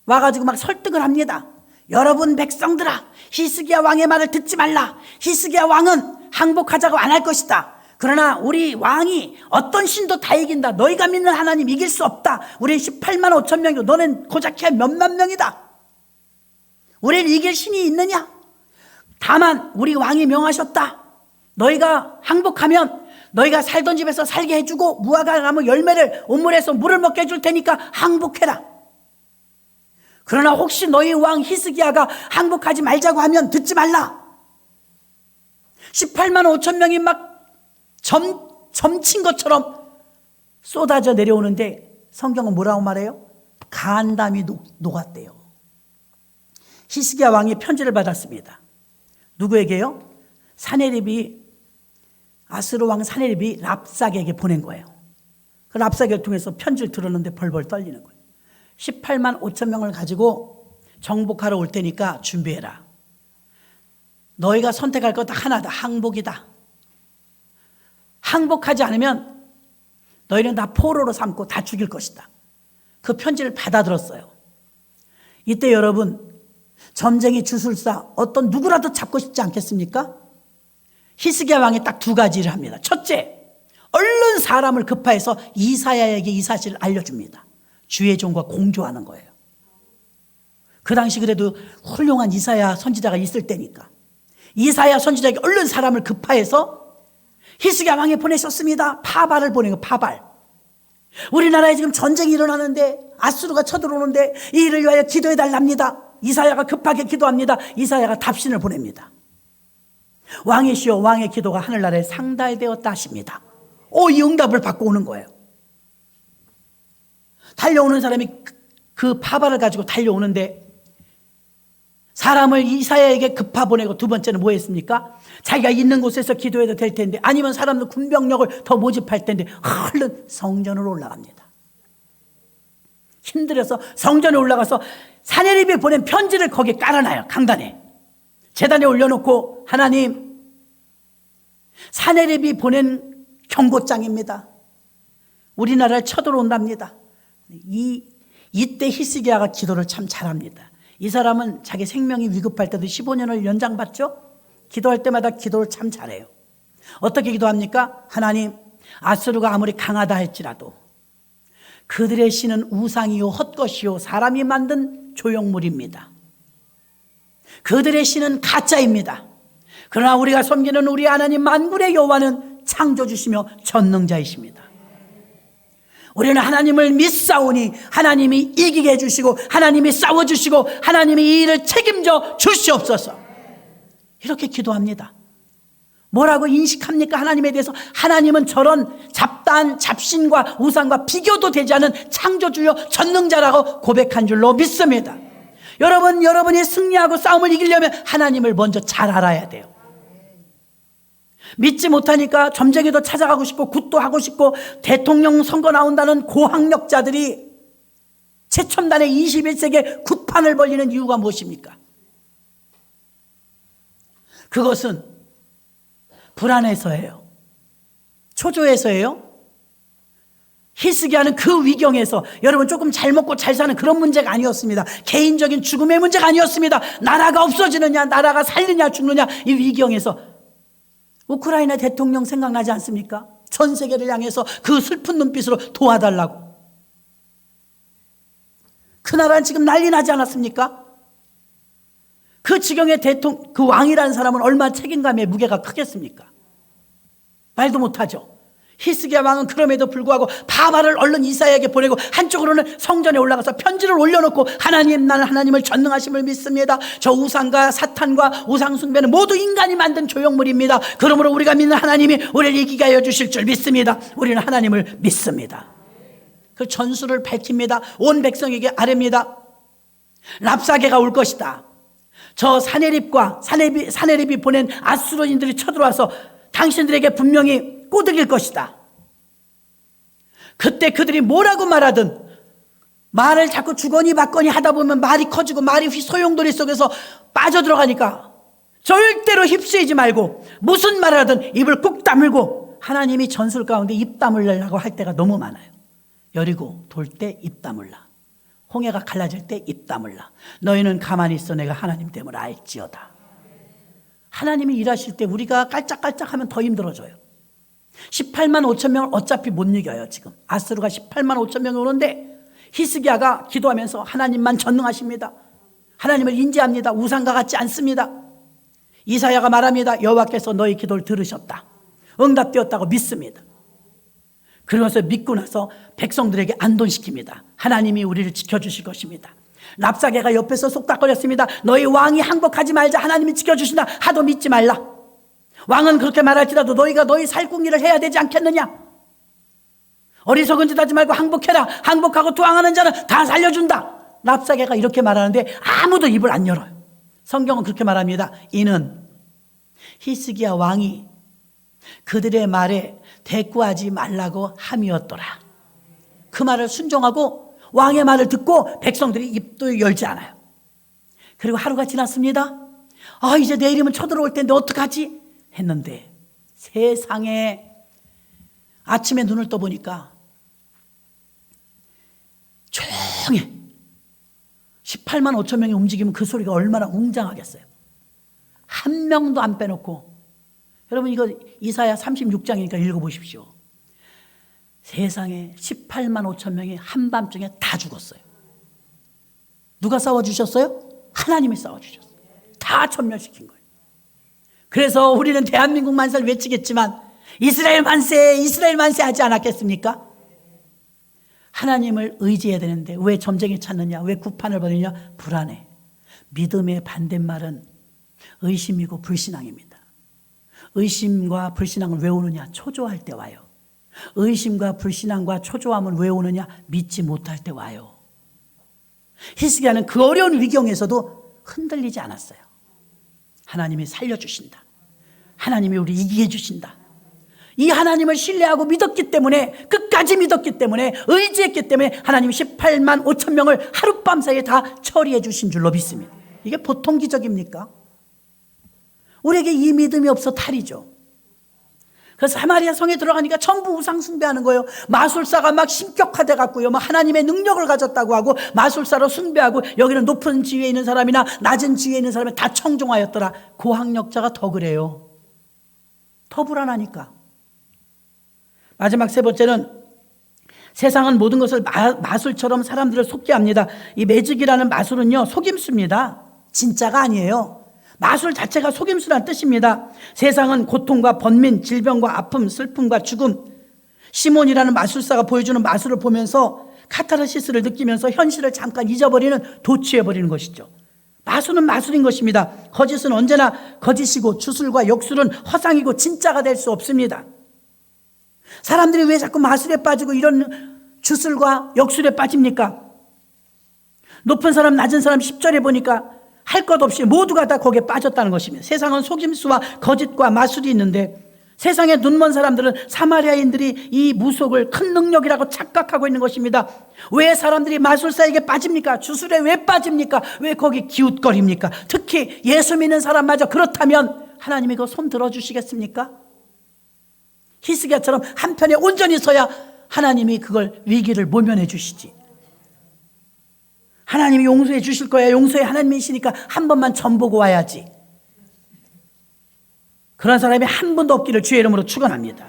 와가지고 막 설득을 합니다. 여러분 백성들아, 히스기야 왕의 말을 듣지 말라. 히스기야 왕은 항복하자고 안 할 것이다. 그러나 우리 왕이 어떤 신도 다 이긴다. 너희가 믿는 하나님 이길 수 없다. 우리 18만 5천 명이고 너는 고작 해야 몇만 명이다. 우리를 이길 신이 있느냐? 다만 우리 왕이 명하셨다. 너희가 항복하면 너희가 살던 집에서 살게 해주고 무화과 나무 열매를 온물에서 물을 먹게 해줄 테니까 항복해라. 그러나 혹시 너희 왕 히스기야가 항복하지 말자고 하면 듣지 말라. 18만 5천 명이 막 점친 것처럼 쏟아져 내려오는데 성경은 뭐라고 말해요? 간담이 녹았대요. 히스기야 왕이 편지를 받았습니다. 누구에게요? 사네립이 아수르 왕 사네립이 랍사게에게 보낸 거예요. 그 랍사게를 통해서 편지를 들었는데 벌벌 떨리는 거예요. 18만 5천 명을 가지고 정복하러 올 테니까 준비해라. 너희가 선택할 것 딱 하나다. 항복이다. 항복하지 않으면 너희는 다 포로로 삼고 다 죽일 것이다. 그 편지를 받아들었어요. 이때 여러분, 점쟁이 주술사 어떤 누구라도 잡고 싶지 않겠습니까? 히스기야 왕이 딱 두 가지를 합니다. 첫째, 얼른 사람을 급파해서 이사야에게 이 사실을 알려줍니다. 주의 종과 공조하는 거예요. 그 당시 그래도 훌륭한 이사야 선지자가 있을 때니까 이사야 선지자에게 얼른 사람을 급파해서 히스기야 왕이 보내셨습니다. 파발을 보낸 거. 파발. 우리나라에 지금 전쟁이 일어나는데 아수르가 쳐들어오는데 이 일을 위하여 기도해 달랍니다. 이사야가 급하게 기도합니다. 이사야가 답신을 보냅니다. 왕이시여, 왕의 기도가 하늘나라에 상달되었다 하십니다. 이 응답을 받고 오는 거예요. 달려오는 사람이 그 파발을 가지고 달려오는데 사람을 이사야에게 급파 보내고 두 번째는 뭐 했습니까? 자기가 있는 곳에서 기도해도 될 텐데 아니면 사람들 군병력을 더 모집할 텐데 얼른 성전으로 올라갑니다. 힘들어서 성전에 올라가서 사네립이 보낸 편지를 거기에 깔아놔요. 강단에. 제단에 올려놓고 하나님, 사네립이 보낸 경고장입니다. 우리나라를 쳐들어온답니다. 이때 히스기야가 기도를 참 잘합니다. 이 사람은 자기 생명이 위급할 때도 15년을 연장받죠? 기도할 때마다 기도를 참 잘해요. 어떻게 기도합니까? 하나님, 아수르가 아무리 강하다 할지라도 그들의 신은 우상이요 헛것이요 사람이 만든 조형물입니다. 그들의 신은 가짜입니다. 그러나 우리가 섬기는 우리 하나님 만군의 여호와는 창조주시며 전능자이십니다. 우리는 하나님을 믿사오니 하나님이 이기게 해주시고 하나님이 싸워주시고 하나님이 이 일을 책임져 주시옵소서. 이렇게 기도합니다. 뭐라고 인식합니까? 하나님에 대해서. 하나님은 저런 잡다한 잡신과 우상과 비교도 되지 않은 창조주여 전능자라고 고백한 줄로 믿습니다. 여러분이 승리하고 싸움을 이기려면 하나님을 먼저 잘 알아야 돼요. 믿지 못하니까 점쟁이도 찾아가고 싶고 굿도 하고 싶고 대통령 선거 나온다는 고학력자들이 최첨단의 21세기에 굿판을 벌리는 이유가 무엇입니까? 그것은 불안해서예요. 초조해서예요. 히스기야는 그 위경에서 여러분 조금 잘 먹고 잘 사는 그런 문제가 아니었습니다. 개인적인 죽음의 문제가 아니었습니다. 나라가 없어지느냐 나라가 살느냐 죽느냐 이 위경에서 우크라이나 대통령 생각나지 않습니까? 전 세계를 향해서 그 슬픈 눈빛으로 도와달라고. 그 나라는 지금 난리 나지 않았습니까? 그 지경의 그 왕이라는 사람은 얼마나 책임감의 무게가 크겠습니까? 말도 못하죠. 히스기야 왕은 그럼에도 불구하고 바발을 얼른 이사야에게 보내고 한쪽으로는 성전에 올라가서 편지를 올려놓고 하나님, 나는 하나님을 전능하심을 믿습니다. 저 우상과 사탄과 우상 숭배는 모두 인간이 만든 조형물입니다. 그러므로 우리가 믿는 하나님이 우리를 이기게 하여 주실 줄 믿습니다. 우리는 하나님을 믿습니다. 그 전술을 밝힙니다. 온 백성에게 아뢰입니다. 랍사게가 올 것이다. 저 사네립이 보낸 아수르인들이 쳐들어와서 당신들에게 분명히 꼬드길 것이다. 그때 그들이 뭐라고 말하든 말을 자꾸 주거니 받거니 하다 보면 말이 커지고 말이 소용돌이 속에서 빠져들어가니까 절대로 휩쓰이지 말고 무슨 말을 하든 입을 꾹 다물고 하나님이 전술 가운데 입 다물려고 할 때가 너무 많아요. 여리고 돌 때 입 다물라. 홍해가 갈라질 때 입 다물라. 너희는 가만히 있어 내가 하나님 됨을 알지어다. 하나님이 일하실 때 우리가 깔짝깔짝하면 더 힘들어져요. 18만 5천 명을 어차피 못 이겨요. 지금 아스루가 18만 5천 명이 오는데 히스기야가 기도하면서 하나님만 전능하십니다. 하나님을 인지합니다. 우상과 같지 않습니다. 이사야가 말합니다. 여호와께서 너희 기도를 들으셨다. 응답되었다고 믿습니다. 그러면서 믿고 나서 백성들에게 안돈시킵니다. 하나님이 우리를 지켜주실 것입니다. 랍사게가 옆에서 속닥거렸습니다. 너희 왕이 항복하지 말자. 하나님이 지켜주신다. 하도 믿지 말라. 왕은 그렇게 말할지라도 너희가 너희 살궁리를 해야 되지 않겠느냐. 어리석은 짓 하지 말고 항복해라. 항복하고 투항하는 자는 다 살려준다. 랍사게가 이렇게 말하는데 아무도 입을 안 열어요. 성경은 그렇게 말합니다. 이는 히스기야 왕이 그들의 말에 대꾸하지 말라고 함이었더라. 그 말을 순종하고 왕의 말을 듣고 백성들이 입도 열지 않아요. 그리고 하루가 지났습니다. 이제 내일이면 쳐들어올 텐데 어떡하지? 했는데 세상에 아침에 눈을 떠보니까 조용해. 18만 5천 명이 움직이면 그 소리가 얼마나 웅장하겠어요. 한 명도 안 빼놓고. 여러분 이거 이사야 36장이니까 읽어보십시오. 세상에 18만 5천 명이 한밤중에 다 죽었어요. 누가 싸워주셨어요? 하나님이 싸워주셨어요. 다 전멸시킨 거예요. 그래서 우리는 대한민국 만세를 외치겠지만 이스라엘 만세, 이스라엘 만세 하지 않았겠습니까? 하나님을 의지해야 되는데 왜 점쟁이 찾느냐? 왜 구판을 벌이냐? 불안해. 믿음의 반대말은 의심이고 불신앙입니다. 의심과 불신앙을 왜 오느냐? 초조할 때 와요. 의심과 불신앙과 초조함은 왜 오느냐? 믿지 못할 때 와요. 히스기야는 그 어려운 위경에서도 흔들리지 않았어요. 하나님이 살려주신다. 하나님이 우리 이기게 해주신다. 이 하나님을 신뢰하고 믿었기 때문에, 끝까지 믿었기 때문에, 의지했기 때문에 하나님이 18만 5천 명을 하룻밤 사이에 다 처리해 주신 줄로 믿습니다. 이게 보통 기적입니까? 우리에게 이 믿음이 없어 탈이죠. 그래서 사마리아 성에 들어가니까 전부 우상 숭배하는 거예요. 마술사가 막 신격화돼 갖고요, 막 하나님의 능력을 가졌다고 하고 마술사로 숭배하고, 여기는 높은 지위에 있는 사람이나 낮은 지위에 있는 사람이 다 청종하였더라. 고학력자가 더 그래요. 더 불안하니까. 마지막 세 번째는 세상은 모든 것을 마술처럼 사람들을 속게 합니다. 이 매직이라는 마술은요, 속임수입니다. 진짜가 아니에요. 마술 자체가 속임수란 뜻입니다. 세상은 고통과 번민, 질병과 아픔, 슬픔과 죽음, 시몬이라는 마술사가 보여주는 마술을 보면서 카타르시스를 느끼면서 현실을 잠깐 잊어버리는, 도취해버리는 것이죠. 마술은 마술인 것입니다. 거짓은 언제나 거짓이고 주술과 역술은 허상이고 진짜가 될 수 없습니다. 사람들이 왜 자꾸 마술에 빠지고 이런 주술과 역술에 빠집니까? 높은 사람 낮은 사람 10절에 보니까 할 것 없이 모두가 다 거기에 빠졌다는 것입니다. 세상은 속임수와 거짓과 마술이 있는데 세상에 눈먼 사람들은 사마리아인들이 이 무속을 큰 능력이라고 착각하고 있는 것입니다. 왜 사람들이 마술사에게 빠집니까? 주술에 왜 빠집니까? 왜 거기 기웃거립니까? 특히 예수 믿는 사람마저 그렇다면 하나님이 그 손 들어주시겠습니까? 히스기야처럼 한편에 온전히 서야 하나님이 그걸 위기를 모면해 주시지. 하나님이 용서해 주실 거야. 용서해 하나님이시니까 한 번만 전 보고 와야지. 그런 사람이 한 분도 없기를 주의 이름으로 축원합니다.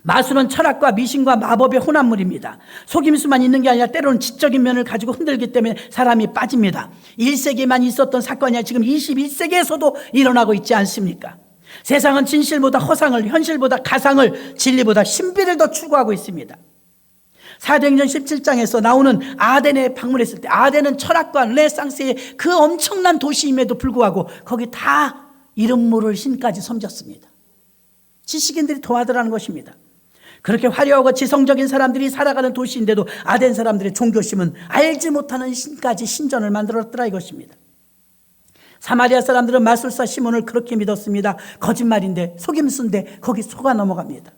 마술은 철학과 미신과 마법의 혼합물입니다. 속임수만 있는 게 아니라 때로는 지적인 면을 가지고 흔들기 때문에 사람이 빠집니다. 1세기만 있었던 사건이 지금 21세기에서도 일어나고 있지 않습니까? 세상은 진실보다 허상을, 현실보다 가상을, 진리보다 신비를 더 추구하고 있습니다. 사도행전 17장에서 나오는 아덴에 방문했을 때, 아덴은 철학과 르네상스의 그 엄청난 도시임에도 불구하고 거기 다 이름 모를 신까지 섬겼습니다. 지식인들이 도와드라는 것입니다. 그렇게 화려하고 지성적인 사람들이 살아가는 도시인데도 아덴 사람들의 종교심은 알지 못하는 신까지 신전을 만들었더라 이것입니다. 사마리아 사람들은 마술사 시몬을 그렇게 믿었습니다. 거짓말인데, 속임수인데 거기 속아 넘어갑니다.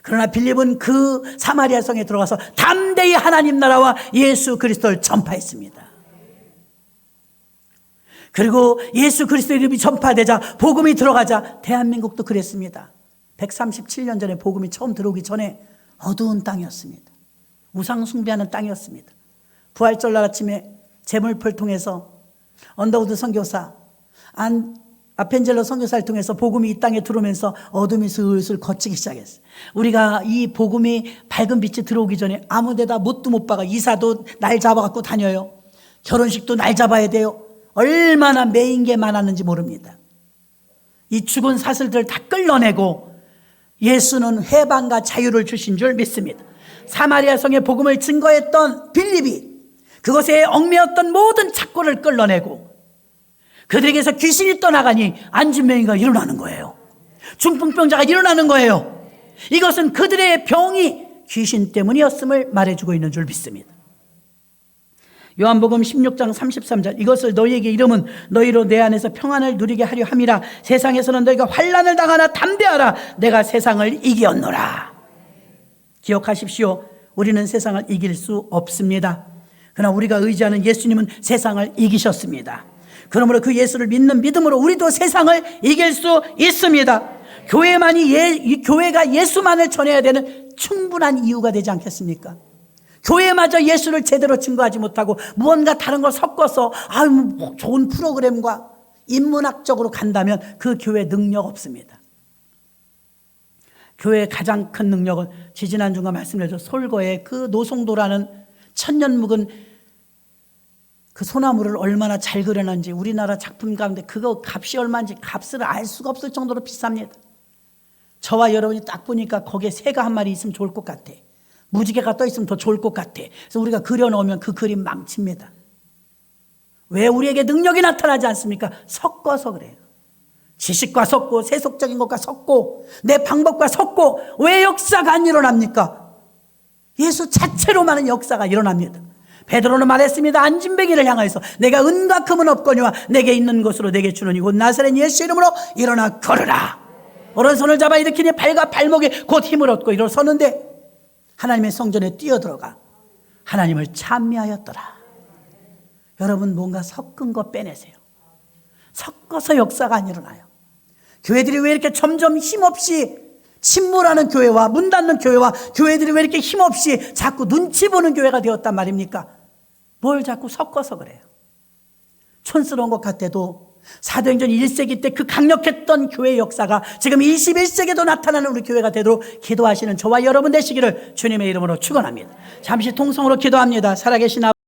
그러나 빌립은 그 사마리아 성에 들어가서 담대히 하나님 나라와 예수 그리스도를 전파했습니다. 그리고 예수 그리스도 이름이 전파되자, 복음이 들어가자, 대한민국도 그랬습니다. 137년 전에 복음이 처음 들어오기 전에 어두운 땅이었습니다. 우상 숭배하는 땅이었습니다. 부활절날 아침에 제물포를 통해서 언더우드 선교사, 아펜젤러 선교사를 통해서 복음이 이 땅에 들어오면서 어둠이 슬슬 걷히기 시작했어요. 우리가 이 복음이 밝은 빛이 들어오기 전에 아무 데다 못도 못 박아. 이사도 날 잡아갖고 다녀요. 결혼식도 날 잡아야 돼요. 얼마나 매인 게 많았는지 모릅니다. 이 죽은 사슬들을 다 끌어내고 예수는 해방과 자유를 주신 줄 믿습니다. 사마리아 성의 복음을 증거했던 빌립이 그것에 얽매였던 모든 착고를 끌어내고 그들에게서 귀신이 떠나가니 안진뱅이가 일어나는 거예요. 중풍병자가 일어나는 거예요. 이것은 그들의 병이 귀신 때문이었음을 말해주고 있는 줄 믿습니다. 요한복음 16장 33절, 이것을 너희에게 이름은 너희로 내 안에서 평안을 누리게 하려 함이라. 세상에서는 너희가 환난을 당하나 담대하라. 내가 세상을 이겼노라. 기억하십시오. 우리는 세상을 이길 수 없습니다. 그러나 우리가 의지하는 예수님은 세상을 이기셨습니다. 그러므로 그 예수를 믿는 믿음으로 우리도 세상을 이길 수 있습니다. 교회가 예수만을 전해야 되는 충분한 이유가 되지 않겠습니까? 교회마저 예수를 제대로 증거하지 못하고 무언가 다른 걸 섞어서 좋은 프로그램과 인문학적으로 간다면 그 교회 능력 없습니다. 교회의 가장 큰 능력은 지지난주가 말씀드렸죠. 솔거의 그 노송도라는 천년 묵은 그 소나무를 얼마나 잘 그려놨는지, 우리나라 작품 가운데 그거 값이 얼마인지 값을 알 수가 없을 정도로 비쌉니다. 저와 여러분이 딱 보니까 거기에 새가 한 마리 있으면 좋을 것 같아. 무지개가 떠 있으면 더 좋을 것 같아. 그래서 우리가 그려놓으면 그 그림 망칩니다. 왜 우리에게 능력이 나타나지 않습니까? 섞어서 그래요. 지식과 섞고 세속적인 것과 섞고 내 방법과 섞고 왜 역사가 안 일어납니까? 예수 자체로 많은 역사가 일어납니다. 베드로는 말했습니다. 안진뱅이를 향하여서 내가 은과 금은 없거니와 내게 있는 것으로 내게 주노니 곧 나사렛 예수 이름으로 일어나 걸으라. 오른손을 잡아 일으키니 발과 발목에 곧 힘을 얻고 일어서는데 하나님의 성전에 뛰어들어가 하나님을 찬미하였더라. 여러분, 뭔가 섞은 거 빼내세요. 섞어서 역사가 안 일어나요. 교회들이 왜 이렇게 점점 힘없이 침몰하는 교회와 문 닫는 교회와 교회들이 왜 이렇게 힘없이 자꾸 눈치 보는 교회가 되었단 말입니까? 뭘 자꾸 섞어서 그래요. 촌스러운 것 같아도 사도행전 1세기 때 그 강력했던 교회의 역사가 지금 21세기도 나타나는 우리 교회가 되도록 기도하시는 저와 여러분 되시기를 주님의 이름으로 축원합니다. 잠시 통성으로 기도합니다. 살아계신